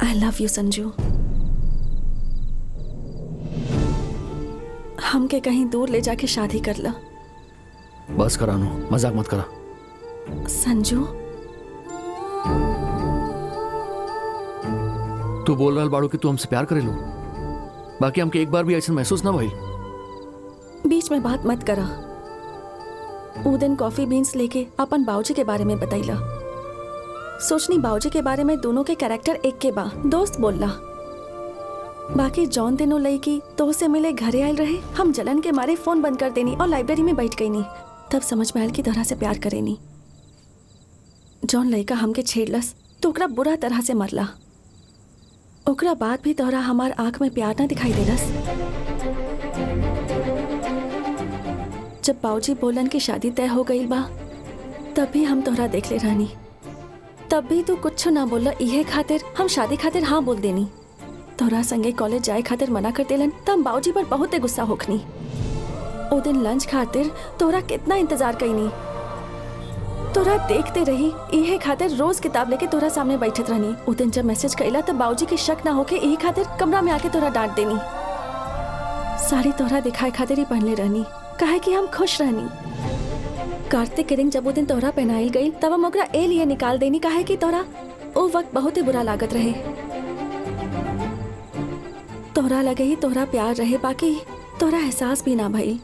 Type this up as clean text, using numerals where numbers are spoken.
I love you Sanju. हमके कहीं दूर ले जाके शादी कर ला। बस करा नो, मजाक मत करा। संजू तू बोल रहा बाड़ू कि तू हमसे प्यार करे लो, बाकी हमके एक बार भी ऐसा महसूस ना भइल। बीच में बात मत करा। ऊ दिन कॉफी बीन्स लेके अपन बाबूजी के बारे में बतैला। सोचनी बाबूजी के बारे में दोनों के कैरेक्टर एक के बा, दोस्त बोलला। बाकी जौन दिनों लड़की तो से मिले घरे आयल रहे, हम जलन के मारे फोन बंद कर देनी और लाइब्रेरी में बैठ गई नी। तब समझ में आयल की तरह से प्यार करेनी। जौन लड़का हमके छेड़लस तो ओकरा बुरा तरह से मरला। ओकरा बाद भी तोहरा हमार आंख में प्यार ना दिखाई देलस। जब बाबूजी बोलन की शादी तय हो गई बा तब भी हम तोहरा देख ले रहनी। तब भी तू कुछ ना बोला, इहे खातिर हम शादी खातिर हाँ बोल देनी। तोहरा संगे कॉलेज जाए खातिर मना कर देलन तब हम बाबूजी पर बहुत गुस्सा होखनी। ओ दिन लंच खातिर तोहरा कितना इंतजार कईनी। तोरा देखते रही, इहे खातिर रोज किताब लेके तोरा सामने बैठत रहनी। उस दिन जब मैसेज कइला तब बाबूजी के शक ना होके इहे खातिर कमरा में आके तोरा डांट देनी। साड़ी तोरा दिखाए खातिर ही पहनले रहनी, काहे कि हम खुश रहनी। कार्तिक के रिंग जब वो दिन तोरा पहनाई गई तब हम ओकरा ए लिए निकाल देनी, काहे कि तोरा ओ वक्त बहुत ही बुरा लागत रहे। तोरा लगे ही तोरा प्यार रहे, बाकी तोरा एहसास भी ना भइल।